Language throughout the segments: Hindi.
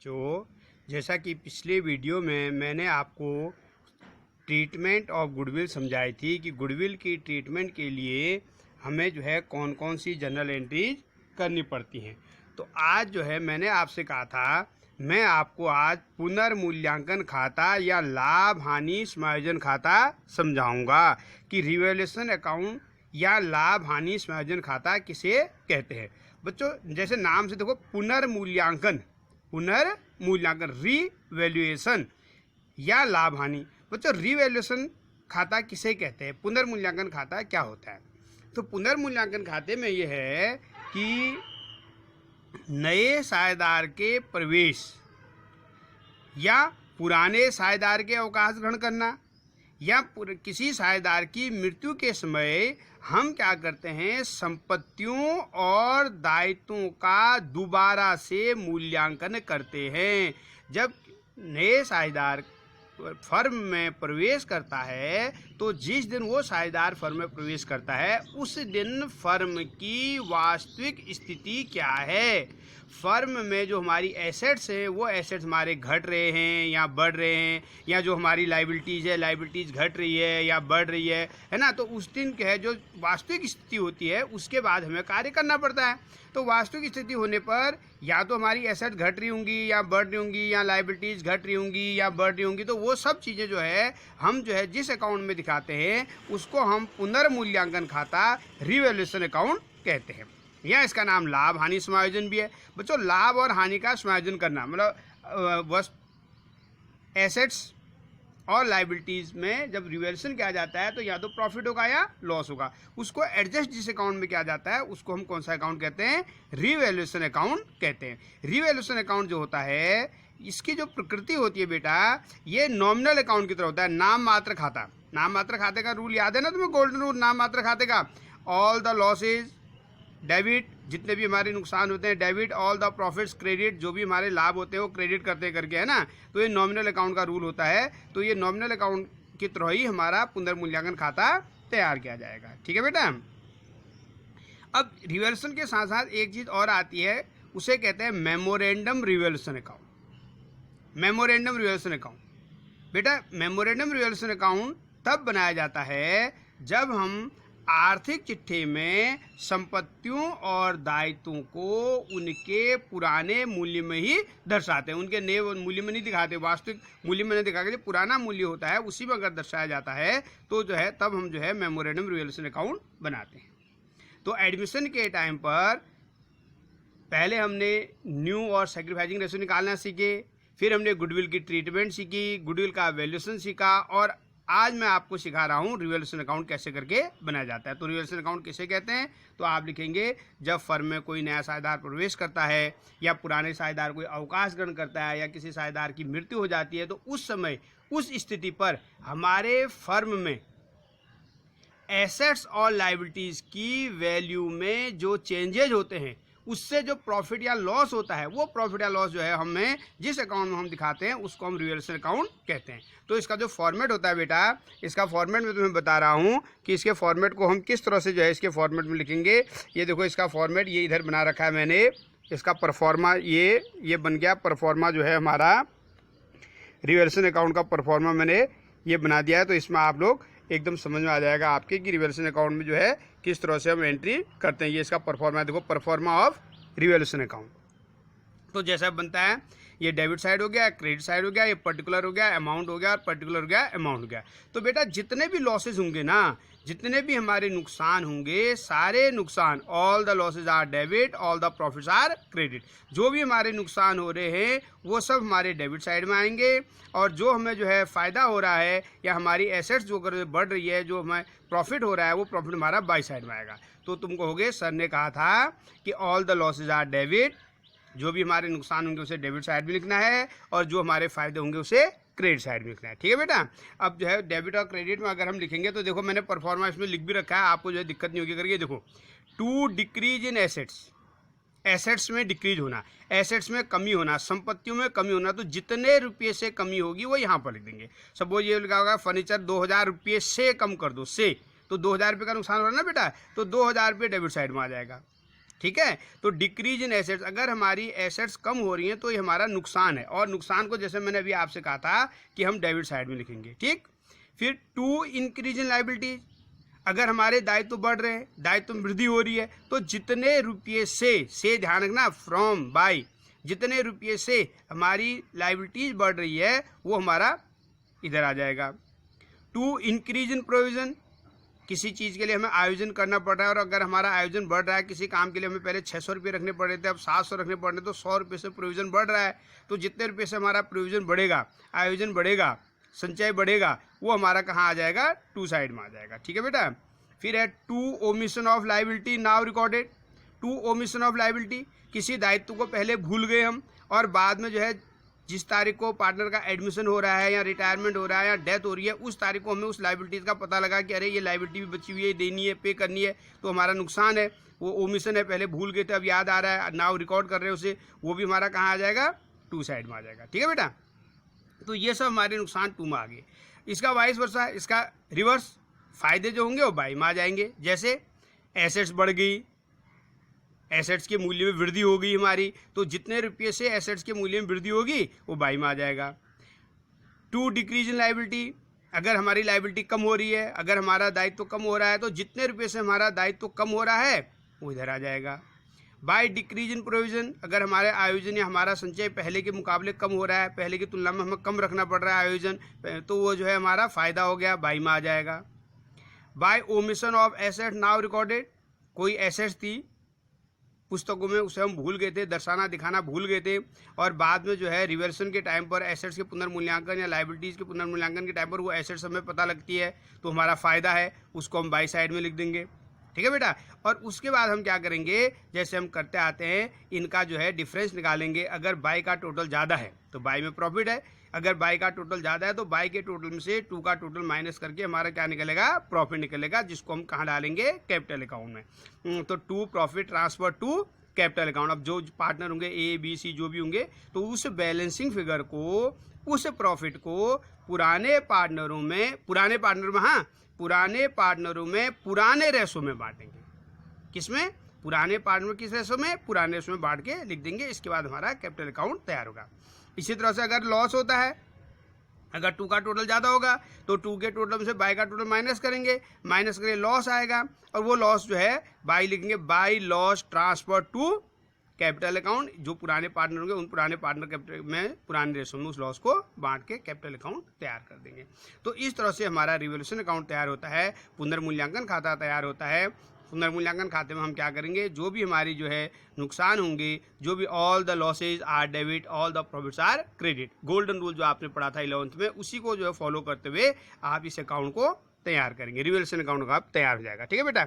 बच्चों, जैसा कि पिछले वीडियो में मैंने आपको ट्रीटमेंट ऑफ गुडविल समझाई थी कि गुडविल की ट्रीटमेंट के लिए हमें जो है कौन कौन सी जर्नल एंट्रीज करनी पड़ती हैं। तो आज जो है मैंने आपसे कहा था मैं आपको आज पुनर्मूल्यांकन खाता या लाभ हानि समायोजन खाता समझाऊंगा कि रिवैल्यूएशन अकाउंट या लाभ हानि समायोजन खाता किसे कहते हैं। बच्चों, जैसे नाम से देखो, पुनर्मूल्यांकन रिवैल्यूएशन या लाभ हानि। बच्चों, रिवैल्यूएशन खाता किसे कहते हैं, पुनर्मूल्यांकन खाता क्या होता है? तो पुनर्मूल्यांकन खाते में यह है कि नए साझेदार के प्रवेश या पुराने साझेदार के अवकाश ग्रहण करना या किसी साझेदार की मृत्यु के समय हम क्या करते हैं, संपत्तियों और दायित्वों का दोबारा से मूल्यांकन करते हैं। जब नए साझेदार फर्म में प्रवेश करता है तो जिस दिन वो साझेदार फर्म में प्रवेश करता है उस दिन फर्म की वास्तविक स्थिति क्या है, फर्म में जो हमारी एसेट्स हैं वो एसेट्स हमारे घट रहे हैं या बढ़ रहे हैं, या जो हमारी लायबिलिटीज़ है लायबिलिटीज़ घट रही है या बढ़ रही है ना। तो उस दिन क्या है, जो वास्तविक स्थिति होती है उसके बाद हमें कार्य करना पड़ता है। तो वास्तविक स्थिति होने पर या तो हमारी एसेट घट रही होंगी या बढ़ रही होंगी, या लायबिलिटीज़ घट रही होंगी या बढ़ रही होंगी, तो वो सब चीज़ें जो है हम जो है जिस अकाउंट में दिखाते हैं उसको हम पुनर्मूल्यांकन खाता रिवैल्यूएशन अकाउंट कहते हैं, या इसका नाम लाभ हानि समायोजन भी है। बच्चों, लाभ और हानि का समायोजन करना मतलब एसेट्स और लायबिलिटीज़ में जब रिवैल्यूएशन किया जाता है तो या तो प्रॉफिट होगा या लॉस होगा, उसको एडजस्ट जिस अकाउंट में किया जाता है उसको हम कौन सा अकाउंट कहते हैं, रिवैल्यूएशन अकाउंट कहते हैं। रिवैल्यूएशन अकाउंट जो होता है इसकी जो प्रकृति होती है बेटा, ये नॉमिनल अकाउंट की तरह होता है, नाम मात्र खाता। नाम मात्र खाते का रूल याद है ना तुम्हें, गोल्डन रूल नाम मात्र खाते का, ऑल द लॉसेज डेबिट, जितने भी हमारे नुकसान होते हैं debit, all the profits credit, जो भी हमारे लाभ होते हैं वो क्रेडिट करते करके, है ना। तो ये नॉमिनल अकाउंट का रूल होता है। तो ये नॉमिनल अकाउंट की तरह ही हमारा पुनर्मूल्यांकन खाता तैयार किया जाएगा। ठीक है बेटा। अब रिवैल्यूएशन के साथ साथ एक चीज़ और आती है, उसे कहते हैं memorandum revaluation account. Memorandum revaluation account बेटा, मेमोरेंडम रिवैल्यूएशन अकाउंट तब बनाया जाता है जब हम आर्थिक चिट्ठी में संपत्तियों और दायित्वों को उनके पुराने मूल्य में ही दर्शाते हैं, उनके नए मूल्य में नहीं दिखाते, वास्तविक मूल्य में नहीं दिखा के जो पुराना मूल्य होता है उसी में अगर दर्शाया जाता है तो जो है तब हम जो है मेमोरेंडम रिवैल्यूएशन अकाउंट बनाते हैं। तो एडमिशन के टाइम पर पहले हमने न्यू और सैक्रिफाइसिंग रेशियो निकालना सीखे, फिर हमने गुडविल की ट्रीटमेंट सीखी, गुडविल का वैल्यूएशन सीखा, और आज मैं आपको सिखा रहा हूँ रिवैल्यूएशन अकाउंट कैसे करके बनाया जाता है। तो रिवैल्यूएशन अकाउंट किसे कहते हैं, तो आप लिखेंगे जब फर्म में कोई नया साझेदार प्रवेश करता है या पुराने साझेदार कोई अवकाश ग्रहण करता है या किसी साझेदार की मृत्यु हो जाती है, तो उस समय उस स्थिति पर हमारे फर्म में एसेट्स और लायबिलिटीज़ की वैल्यू में जो चेंजेज होते हैं उससे जो प्रॉफिट या लॉस होता है, वो प्रॉफिट या लॉस जो है हमें जिस अकाउंट में हम दिखाते हैं उसको हम रिवैल्यूएशन अकाउंट कहते हैं। तो इसका जो फॉर्मेट होता है बेटा, इसका फॉर्मेट मैं तुम्हें बता रहा हूँ कि इसके फॉर्मेट को हम किस तरह से जो है इसके फॉर्मेट में लिखेंगे। ये देखो, इसका फॉर्मेट ये इधर बना रखा है मैंने, इसका परफॉर्मा ये बन गया। परफॉर्मा जो है हमारा रिवैल्यूएशन अकाउंट का परफॉर्मा मैंने ये बना दिया है। तो इसमें आप लोग एकदम समझ में आ जाएगा आपके कि रिवैल्यूएशन अकाउंट में जो है किस तरह से हम एंट्री करते हैं। ये इसका परफॉर्मा देखो, परफॉर्मा ऑफ रिवैल्यूएशन अकाउंट। तो जैसा बनता है, ये डेबिट साइड हो गया, क्रेडिट साइड हो गया, ये पर्टिकुलर हो गया, अमाउंट हो गया, और पर्टिकुलर हो गया, अमाउंट हो गया। तो बेटा जितने भी लॉसेज होंगे ना, जितने भी हमारे नुकसान होंगे, सारे नुकसान, all the losses are debit, all the profits are credit, जो भी हमारे नुकसान हो रहे हैं वो सब हमारे डेबिट साइड में आएंगे, और जो हमें जो है फ़ायदा हो रहा है या हमारी एसेट्स जो अगर बढ़ रही है, जो हमें प्रॉफिट हो रहा है, वो प्रॉफिट हमारा बाई साइड में आएगा। तो तुम कहोगे सर ने कहा था कि all the losses are debit, जो भी हमारे नुकसान होंगे उसे डेबिट साइड में लिखना है, और जो हमारे फायदे होंगे उसे क्रेडिट साइड में लिखना है। ठीक है बेटा। अब जो है डेबिट और क्रेडिट में अगर हम लिखेंगे तो देखो मैंने परफॉर्मा इसमें लिख भी रखा है, आपको जो है दिक्कत नहीं होगी करके। देखो, to decrease in assets, assets में डिक्रीज होना, एसेट्स में कमी होना, संपत्तियों में कमी होना, तो जितने रुपये से कमी होगी वो यहाँ पर लिख देंगे। सपोज ये लिखा होगा फर्नीचर 2000 रुपये से कम कर दो, से, तो 2000 रुपये का नुकसान हो रहा है ना बेटा, तो 2000 रुपये डेबिट साइड में आ जाएगा। ठीक है। तो डिक्रीज इन एसेट्स, अगर हमारी एसेट्स कम हो रही हैं तो ये हमारा नुकसान है, और नुकसान को जैसे मैंने अभी आपसे कहा था कि हम डेबिट साइड में लिखेंगे, ठीक। फिर टू इंक्रीज इन लायबिलिटीज, अगर हमारे दायित्व बढ़ रहे हैं, दायित्व में वृद्धि हो रही है, तो जितने रुपये से ध्यान रखना, फ्रॉम बाय, जितने रुपये से हमारी लायबिलिटीज बढ़ रही है वो हमारा इधर आ जाएगा। टू इंक्रीज इन प्रोविजन, किसी चीज़ के लिए हमें आयोजन करना पड़ रहा है, और अगर हमारा आयोजन बढ़ रहा है, किसी काम के लिए हमें पहले 600 रुपये रखने पड़ रहे थे, अब 700 रखने पड़ रहे, तो 100 रुपये से प्रोविजन बढ़ रहा है। तो जितने रुपये से हमारा प्रोविजन बढ़ेगा, आयोजन बढ़ेगा, संचय बढ़ेगा, वो हमारा कहाँ आ जाएगा, टू साइड में आ जाएगा, ठीक है बेटा। फिर है to omission of liability not recorded, to omission of liability, किसी दायित्व को पहले भूल गए हम, और बाद में जो है जिस तारीख को पार्टनर का एडमिशन हो रहा है या रिटायरमेंट हो रहा है या डेथ हो रही है, उस तारीख को हमें उस लायबिलिटीज़ का पता लगा कि अरे ये लायबिलिटी भी बची हुई है, देनी है, पे करनी है, तो हमारा नुकसान है, वो ओमिशन है, पहले भूल गए थे अब याद आ रहा है, नाउ रिकॉर्ड कर रहे हैं उसे, वो भी हमारा कहाँ आ जाएगा, टू साइड में आ जाएगा, ठीक है बेटा। तो ये सब हमारे नुकसान टू में आ गए। इसका वाइस वर्सा, इसका रिवर्स, फायदे जो होंगे वो बाई में आ जाएंगे। जैसे एसेट्स बढ़ गई, एसेट्स के मूल्य में वृद्धि हो गई हमारी, तो जितने रुपये से एसेट्स के मूल्य में वृद्धि होगी वो बाई में आ जाएगा। टू डिक्रीज इन लायबिलिटी, अगर हमारी लायबिलिटी कम हो रही है, अगर हमारा दायित्व कम हो रहा है, तो जितने रुपये से हमारा दायित्व कम हो रहा है वो इधर आ जाएगा। बाय डिक्रीज इन प्रोविजन, अगर हमारे आयोजन या हमारा संचय पहले के मुकाबले कम हो रहा है, पहले की तुलना में हमें कम रखना पड़ रहा है आयोजन, तो वो जो है हमारा फ़ायदा हो गया, बाई में आ जाएगा। By omission of asset not recorded, कोई एसेट्स थी पुस्तकों में, उसे हम भूल गए थे, दर्शाना दिखाना भूल गए थे, और बाद में जो है रिवर्सन के टाइम पर एसेट्स के पुनर्मूल्यांकन या लायबिलिटीज़ के पुनर्मूल्यांकन के टाइम पर वो एसेट्स हमें पता लगती है, तो हमारा फ़ायदा है, उसको हम बाई साइड में लिख देंगे, ठीक है बेटा। और उसके बाद हम क्या करेंगे, जैसे हम करते आते हैं, इनका जो है डिफरेंस निकालेंगे। अगर बाई का टोटल ज़्यादा है तो बाई में प्रॉफिट है, अगर बाई का टोटल ज़्यादा है तो बाई के टोटल में से टू का टोटल माइनस करके हमारा क्या निकलेगा, प्रॉफिट निकलेगा, जिसको हम कहाँ डालेंगे, कैपिटल अकाउंट में। तो to profit transfer to capital account. अब जो पार्टनर होंगे ए बी सी जो भी होंगे, तो उस बैलेंसिंग फिगर को, उस प्रॉफिट को पुराने पार्टनरों में पुराने रेशो में बांटेंगे। किसमें, पुराने पार्टनर किस रेशो में, पुराने रेशो में बांट के लिख देंगे। इसके बाद हमारा कैपिटल अकाउंट तैयार होगा। इसी तरह से अगर लॉस होता है, अगर टू का टोटल ज़्यादा होगा तो टू के टोटल में से बाई का टोटल माइनस करेंगे, माइनस करके लॉस आएगा, और वो लॉस जो है बाई लिखेंगे, by loss transfer to capital account. जो पुराने पार्टनर होंगे उन पुराने पार्टनर कैपिटल में पुराने रेशो में उस लॉस को बांट के कैपिटल अकाउंट तैयार कर देंगे। तो इस तरह से हमारा रिवोल्यूशन अकाउंट तैयार होता है, पुनर्मूल्यांकन खाता तैयार होता है। पुनर्मूल्यांकन खाते में हम क्या करेंगे, जो भी हमारी जो है नुकसान होंगे, जो भी all the losses are debit, all the profits are credit, golden rule जो आपने पढ़ा था 11th में, उसी को जो है फॉलो करते हुए आप इस अकाउंट को तैयार करेंगे, रिवोल्यूशन अकाउंट का आप तैयार हो जाएगा, ठीक है बेटा।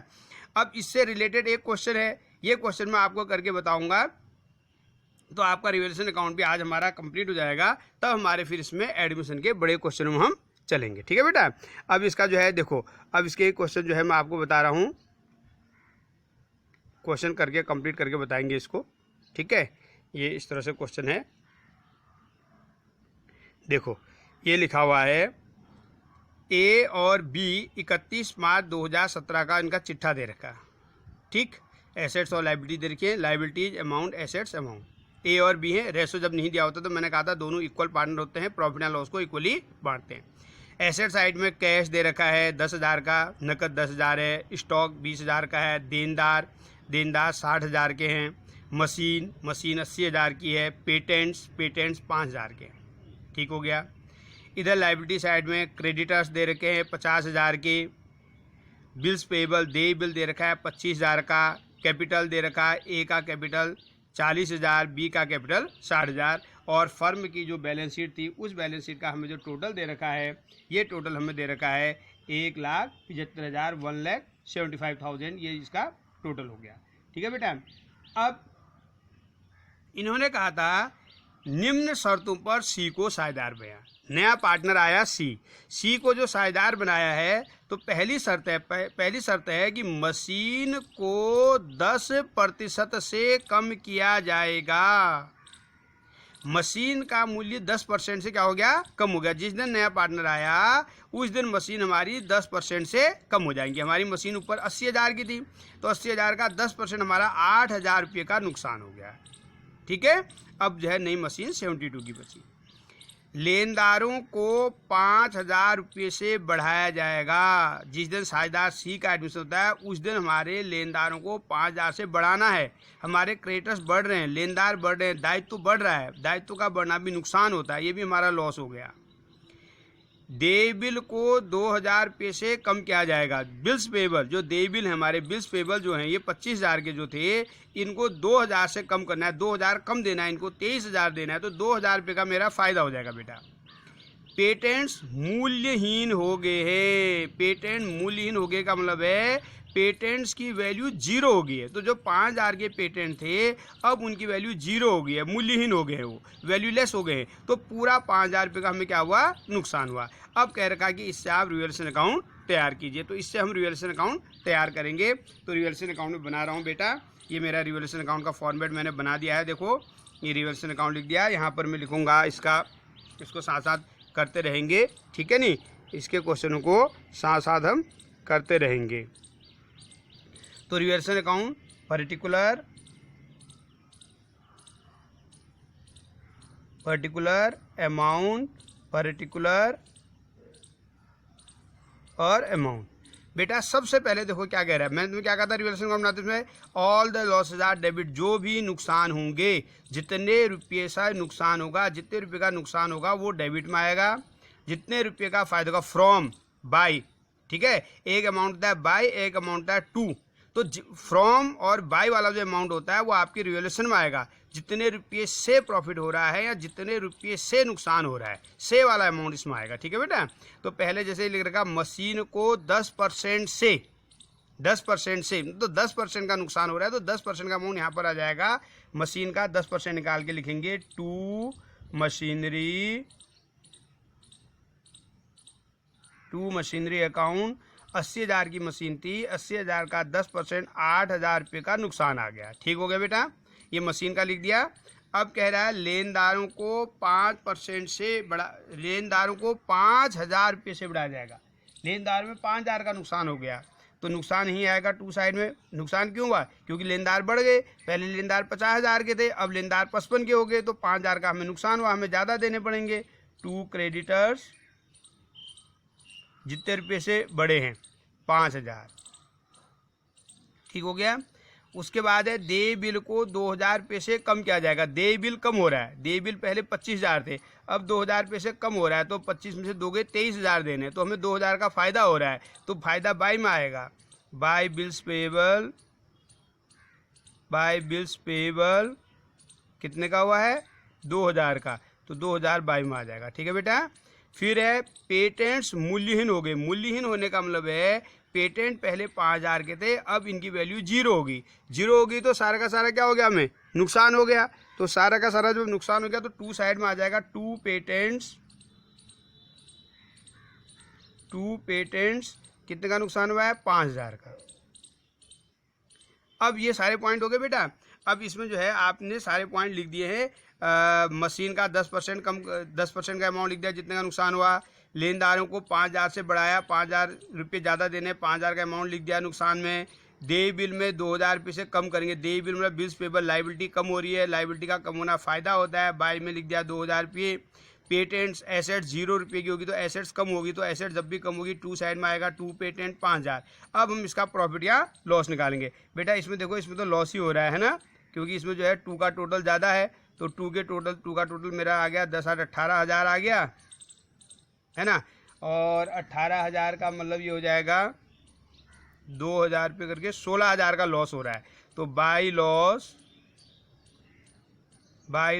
अब इससे रिलेटेड एक क्वेश्चन है, ये क्वेश्चन मैं आपको करके बताऊंगा, तो आपका रिवोल्यूशन अकाउंट भी आज हमारा कंप्लीट हो जाएगा, तब हमारे फिर इसमें एडमिशन के बड़े क्वेश्चन में हम चलेंगे, ठीक है बेटा। अब इसका जो है देखो, अब इसके क्वेश्चन जो है मैं आपको बता रहा हूँ, क्वेश्चन करके कंप्लीट करके बताएंगे इसको, ठीक है। ये इस तरह से क्वेश्चन है, देखो ये लिखा हुआ है, ए और बी 31 मार्च 2017 का इनका चिट्ठा दे रखा है, ठीक। एसेट्स और लायबिलिटी दे रखी है, लायबिलिटीज अमाउंट, एसेट्स अमाउंट, ए और बी है। रेशो जब नहीं दिया होता तो मैंने कहा था दोनों इक्वल पार्टनर होते हैं, प्रॉफिट एंड लॉस को इक्वली बांटते हैं। एसेट साइड में कैश दे रखा है 10,000 का, नकद 10,000 है, स्टॉक 20,000 का है, देनदार 60,000 के हैं, मशीन 80,000 की है, पेटेंट्स 5,000 के हैं, ठीक हो गया। इधर लायबिलिटी साइड में क्रेडिटर्स दे रखे हैं 50,000 के, बिल्स पेबल दे बिल दे रखा है 25,000 का, कैपिटल दे रखा है, ए का कैपिटल 40,000, बी का कैपिटल 60,000, और फर्म की जो बैलेंस शीट थी उस बैलेंस शीट का हमें जो टोटल दे रखा है, ये टोटल हमें दे रखा है 1,75,000, 1,75,000, ये इसका टोटल हो गया, ठीक है बेटा। अब इन्होंने कहा था निम्न शर्तों पर सी को साझेदार बनाया, नया पार्टनर आया सी को जो साझेदार बनाया है, तो पहली शर्त है कि मशीन को 10% से कम किया जाएगा। मशीन का मूल्य 10% से क्या हो गया, कम हो गया। जिस दिन नया पार्टनर आया उस दिन मशीन हमारी 10% से कम हो जाएंगी। हमारी मशीन ऊपर 80,000 की थी, तो 80,000 का 10% हमारा 8,000 रुपये का नुकसान हो गया। ठीक है, अब जो है नई मशीन 72 की बची। लेनदारों को 5,000 रुपये से बढ़ाया जाएगा। जिस दिन साझेदार सी का एडमिशन होता है उस दिन हमारे लेनदारों को 5,000 से बढ़ाना है। हमारे क्रेडिटर्स बढ़ रहे हैं, लेनदार बढ़ रहे हैं, दायित्व बढ़ रहा है, दायित्व का बढ़ना भी नुकसान होता है, ये भी हमारा लॉस हो गया। देय बिल को 2,000 रुपये से कम किया जाएगा। बिल्स पेबल, जो देय बिल है हमारे बिल्स पेबल जो हैं ये 25,000 के जो थे इनको 2,000 से कम करना है, 2,000 कम देना है, इनको 23,000 देना है, तो 2,000 रुपये का मेरा फायदा हो जाएगा बेटा। पेटेंट्स मूल्यहीन हो गए हैं। पेटेंट मूल्यहीन हो गए का मतलब है पेटेंट्स की वैल्यू 0 हो गई है। तो जो 5,000 के पेटेंट थे अब उनकी वैल्यू 0 हो गई है, मूल्यहीन हो गए हैं, वो वैल्यूलेस हो गए हैं। तो पूरा 5,000 रुपये का हमें क्या हुआ, नुकसान हुआ। अब कह रखा कि इससे आप रिवैल्यूएशन अकाउंट तैयार कीजिए। तो इससे हम रिवैल्यूएशन अकाउंट तैयार करेंगे। तो रिवैल्यूएशन अकाउंट में बना रहा हूँ बेटा, ये मेरा रिवैल्यूएशन अकाउंट का फॉर्मेट मैंने बना दिया है। देखो ये रिवैल्यूएशन अकाउंट लिख दिया, यहाँ पर मैं लिखूँगा इसको साथ साथ करते रहेंगे। ठीक है नी, इसके क्वेश्चनों को साथ साथ हम करते रहेंगे। तो revaluation account particular amount, particular और अमाउंट। बेटा सबसे पहले देखो क्या कह रहा है, मैंने तुम्हें क्या कहा था रिवैल्यूएशन अकाउंट बनाते समय, all the losses are debit. जो भी नुकसान होंगे, जितने रुपये से नुकसान होगा, जितने रुपये का नुकसान होगा वो डेबिट में आएगा, जितने रुपये का फायदा होगा फ्रॉम बाय। ठीक है, एक अमाउंट होता है बाय, एक अमाउंट होता है टू। तो फ्रॉम और बाय वाला जो अमाउंट होता है वो आपकी रिवैल्यूएशन में आएगा। जितने रुपये से प्रॉफिट हो रहा है या जितने रुपये से नुकसान हो रहा है, से वाला अमाउंट इसमें आएगा। ठीक है बेटा, तो पहले जैसे लिख रखा मशीन को 10% से तो 10% का नुकसान हो रहा है, तो 10% का अमाउंट यहाँ पर आ जाएगा। मशीन का 10% निकाल के लिखेंगे टू मशीनरी अकाउंट। 80,000 की मशीन थी, 80,000 का 10% 8,000 रुपये का नुकसान आ गया। ठीक हो गया बेटा, ये मशीन का लिख दिया। अब कह रहा है लेनदारों को 5% से बढ़ा, लेनदारों को 5,000 रुपये से बढ़ाया जाएगा। लेनदार में 5,000 का नुकसान हो गया, तो नुकसान ही आएगा टू साइड में। नुकसान क्यों हुआ, क्योंकि लेनदार बढ़ गए। पहले लेनदार 50,000 के थे, अब लेनदार 55 के हो गए, तो 5,000 का हमें नुकसान हुआ, हमें ज़्यादा देने पड़ेंगे। टू क्रेडिटर्स, जितने रुपये से बड़े हैं 5,000। ठीक हो गया। उसके बाद है देय बिल को 2,000 रुपये से कम किया जाएगा। देय बिल कम हो रहा है, देय बिल पहले 25,000 थे, अब 2,000 रुपये से कम हो रहा है, तो 25 में से दोगे 23,000 देने, तो हमें 2,000 का फायदा हो रहा है, तो फायदा बाय में आएगा। बाय बिल्स पेएबल कितने का हुआ है, 2,000 का, तो 2,000 बाय में आ जाएगा। ठीक है बेटा। फिर है पेटेंट्स मूल्यहीन हो गए। मूल्यहीन होने का मतलब है पेटेंट पहले 5,000 के थे, अब इनकी वैल्यू 0 होगी। 0 होगी तो सारा का सारा क्या हो गया, हमें नुकसान हो गया। तो सारा का सारा जब नुकसान हो गया तो टू साइड में आ जाएगा। टू पेटेंट्स कितने का नुकसान हुआ है, 5,000 का। अब ये सारे पॉइंट हो गए बेटा। अब इसमें जो है आपने सारे पॉइंट लिख दिए हैं। मशीन का 10% कम, 10% का अमाउंट लिख दिया जितने का नुकसान हुआ। लेनदारों को 5,000 से बढ़ाया, 5,000 रुपये ज़्यादा देने, 5,000 का अमाउंट लिख दिया नुकसान में। देय बिल में 2,000 रुपये से कम करेंगे। देय बिल मतलब बिल्स पेबल, लाइबिलिटी कम हो रही है, लाइबिलिटी का कम होना फ़ायदा होता है। बाय में लिख दिया 2,000 रुपये। पेटेंट्स एसेट्स 0 रुपये की होगी, तो एसेट्स कम होगी, तो एसेट जब भी कम होगी टू साइड में आएगा। To patent 5,000। अब हम इसका प्रॉफिट या लॉस निकालेंगे। बेटा इसमें देखो, इसमें तो लॉस ही हो रहा है ना, क्योंकि इसमें जो है टू का टोटल ज़्यादा है, तो टू का टोटल मेरा आ गया 10 18,000 आ गया है ना। और 18,000 का मतलब ये हो जाएगा 2,000 रुपये करके 16,000 का लॉस हो रहा है। तो by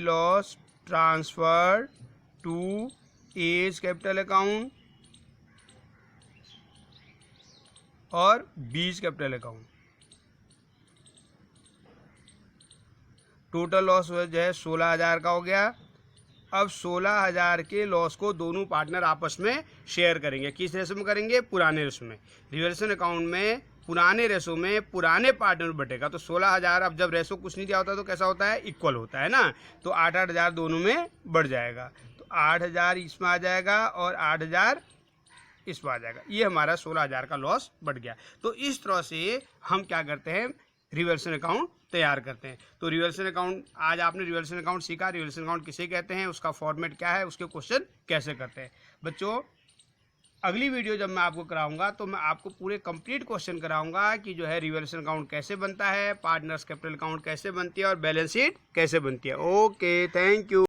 loss transfer to A's capital account और B's capital account. Total loss जो है 16,000 का हो गया। अब 16,000 के लॉस को दोनों पार्टनर आपस में शेयर करेंगे। किस रेशो में करेंगे, पुराने रेशो में। रिवैल्यूएशन अकाउंट में पुराने रेशो में पुराने पार्टनर बटेगा। तो 16,000, अब जब रेशो कुछ नहीं दिया होता तो कैसा होता है, इक्वल होता है ना। तो 8,000 दोनों में बढ़ जाएगा। तो 8,000 इसमें आ जाएगा और 8,000 इसमें आ जाएगा। ये हमारा 16,000 का लॉस बढ़ गया। तो इस तरह से हम क्या करते हैं, रिवल्यूशन अकाउंट तैयार करते हैं। तो रिवल्यूशन अकाउंट, आज आपने रिवल्यूशन अकाउंट सीखा, रिवल्यूशन अकाउंट किसे कहते हैं, उसका फॉर्मेट क्या है, उसके क्वेश्चन कैसे करते हैं। बच्चों, अगली वीडियो जब मैं आपको कराऊंगा तो मैं आपको पूरे कंप्लीट क्वेश्चन कराऊंगा कि जो है रिवल्यूशन अकाउंट कैसे बनता है, पार्टनर्स कैपिटल अकाउंट कैसे बनती है और बैलेंस शीट कैसे बनती है। Okay, thank you.